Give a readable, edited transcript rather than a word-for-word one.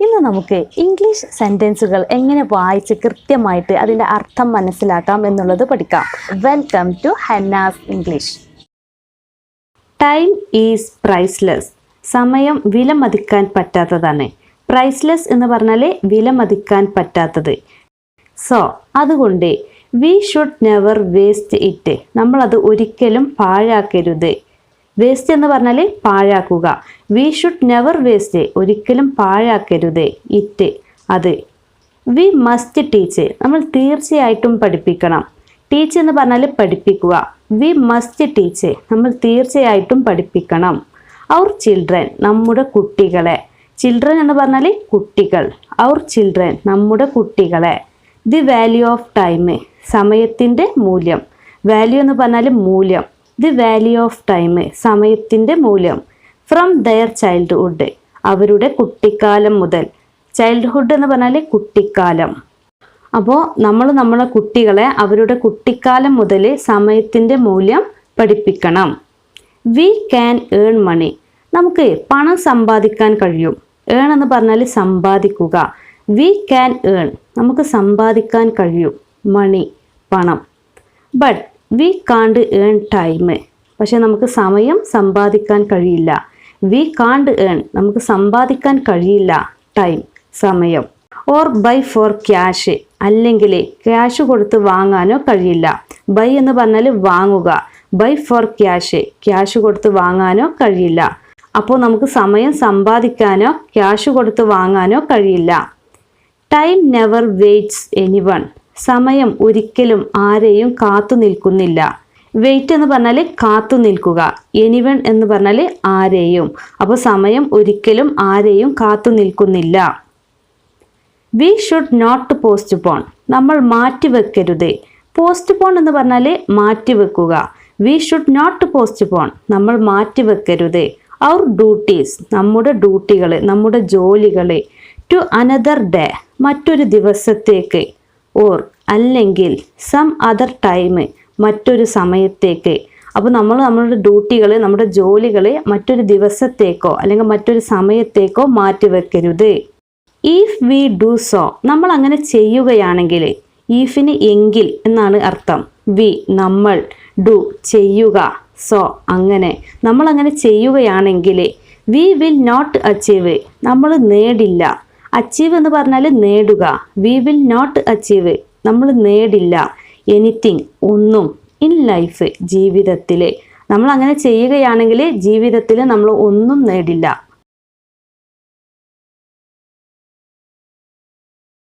ഇന്ന് നമുക്ക് ഇംഗ്ലീഷ് സെൻറ്റൻസുകൾ എങ്ങനെ വായിച്ച് കൃത്യമായിട്ട് അതിൻ്റെ അർത്ഥം മനസ്സിലാക്കാം എന്നുള്ളത് പഠിക്കാം. Welcome to Henna's English. Time is priceless. സമയം വിലമതിക്കാൻ പറ്റാത്തതാണ്. പ്രൈസ്ലെസ് എന്ന് പറഞ്ഞാൽ വിലമതിക്കാൻ പറ്റാത്തത്. സോ അതുകൊണ്ട് we should never waste it. നമ്മളത് ഒരിക്കലും പാഴാക്കരുത്. വേസ്റ്റ് എന്ന് പറഞ്ഞാൽ പാഴാക്കുക. വി ഷുഡ് നെവർ വേസ്റ്റ്, ഒരിക്കലും പാഴാക്കരുത്. ഇറ്റ്, അത്. വി മസ്റ്റ് ടീച്ച്, നമ്മൾ തീർച്ചയായിട്ടും പഠിപ്പിക്കണം. ടീച്ച് എന്ന് പറഞ്ഞാൽ പഠിപ്പിക്കുക. വി മസ്റ്റ് ടീച്ച്, നമ്മൾ തീർച്ചയായിട്ടും പഠിപ്പിക്കണം. അവർ ചിൽഡ്രൻ, നമ്മുടെ കുട്ടികളെ. ചിൽഡ്രൻ എന്ന് പറഞ്ഞാൽ കുട്ടികൾ. അവർ ചിൽഡ്രൻ, നമ്മുടെ കുട്ടികളെ. ദി വാല്യൂ ഓഫ് ടൈം, സമയത്തിൻ്റെ മൂല്യം. വാല്യൂ എന്ന് പറഞ്ഞാൽ മൂല്യം. ദി വാല്യൂ ഓഫ് ടൈം, സമയത്തിൻ്റെ മൂല്യം. ഫ്രം ദയർ ചൈൽഡ്ഹുഡ്, അവരുടെ കുട്ടിക്കാലം മുതൽ. ചൈൽഡ്ഹുഡ് എന്ന് പറഞ്ഞാൽ കുട്ടിക്കാലം. അപ്പോൾ നമ്മളെ കുട്ടികളെ അവരുടെ കുട്ടിക്കാലം മുതൽ സമയത്തിൻ്റെ മൂല്യം പഠിപ്പിക്കണം. വി ക്യാൻ ഏൺ മണി, നമുക്ക് പണം സമ്പാദിക്കാൻ കഴിയും. ഏൺ എന്ന് പറഞ്ഞാൽ സമ്പാദിക്കുക. വി ക്യാൻ ഏൺ, നമുക്ക് സമ്പാദിക്കാൻ കഴിയും. മണി, പണം. ബട്ട് വി കാണ്ട് ഏൺ ടൈം, പക്ഷെ നമുക്ക് സമയം സമ്പാദിക്കാൻ കഴിയില്ല. വി കാണ്ട് ഏൺ, നമുക്ക് സമ്പാദിക്കാൻ കഴിയില്ല. ടൈം, സമയം. ഓർ ബൈ ഫോർ ക്യാഷ്, അല്ലെങ്കിൽ ക്യാഷ് കൊടുത്ത് വാങ്ങാനോ കഴിയില്ല. ബൈ എന്ന് പറഞ്ഞാൽ വാങ്ങുക. ബൈ ഫോർ ക്യാഷ്, ക്യാഷ് കൊടുത്ത് വാങ്ങാനോ കഴിയില്ല. അപ്പോൾ നമുക്ക് സമയം സമ്പാദിക്കാനോ ക്യാഷ് കൊടുത്ത് വാങ്ങാനോ കഴിയില്ല. ടൈം നെവർ വെയിറ്റ്സ് എനിവൺ, സമയം ഒരിക്കലും ആരെയും കാത്തു നിൽക്കുന്നില്ല. വെയിറ്റ് എന്ന് പറഞ്ഞാൽ കാത്തു നിൽക്കുക. എനിവൺ എന്ന് പറഞ്ഞാൽ ആരെയും. അപ്പോൾ സമയം ഒരിക്കലും ആരെയും കാത്തു നിൽക്കുന്നില്ല. വി ഷുഡ് നോട്ട് പോസ്റ്റ്പോൺ, നമ്മൾ മാറ്റിവെക്കരുത്. പോസ്റ്റ്പോൺ എന്ന് പറഞ്ഞാൽ മാറ്റിവെക്കുക. വി ഷുഡ് നോട്ട് പോസ്റ്റ്പോൺ, നമ്മൾ മാറ്റിവെക്കരുത്. അവർ ഡ്യൂട്ടീസ്, നമ്മുടെ ഡ്യൂട്ടികൾ, നമ്മുടെ ജോലികൾ. ടു അനദർ ഡേ, മറ്റൊരു ദിവസത്തേക്ക്. ഓർ അല്ലെങ്കിൽ സം അതർ ടൈം, മറ്റൊരു സമയത്തേക്ക്. അപ്പോൾ നമ്മളുടെ ഡ്യൂട്ടികൾ, നമ്മുടെ ജോലികൾ മറ്റൊരു ദിവസത്തേക്കോ അല്ലെങ്കിൽ മറ്റൊരു സമയത്തേക്കോ മാറ്റിവെക്കരുത്. ഇഫ് വി ഡു സോ, നമ്മൾ അങ്ങനെ ചെയ്യുകയാണെങ്കിൽ. ഈഫിന് എങ്കിൽ എന്നാണ് അർത്ഥം. വി, നമ്മൾ. ഡു, ചെയ്യുക. സോ, അങ്ങനെ. നമ്മളങ്ങനെ ചെയ്യുകയാണെങ്കിൽ. വി വിൽ നോട്ട് അച്ചീവ്, നമ്മൾ നേടില്ല. അച്ചീവ് എന്ന് പറഞ്ഞാൽ നേടുക. വി വിൽ നോട്ട് അച്ചീവ്, നമ്മൾ നേടില്ല. എനിത്തിങ്, ഒന്നും. ഇൻ ലൈഫ്, ജീവിതത്തിൽ. നമ്മൾ അങ്ങനെ ചെയ്യുകയാണെങ്കിൽ ജീവിതത്തിൽ നമ്മൾ ഒന്നും നേടില്ല.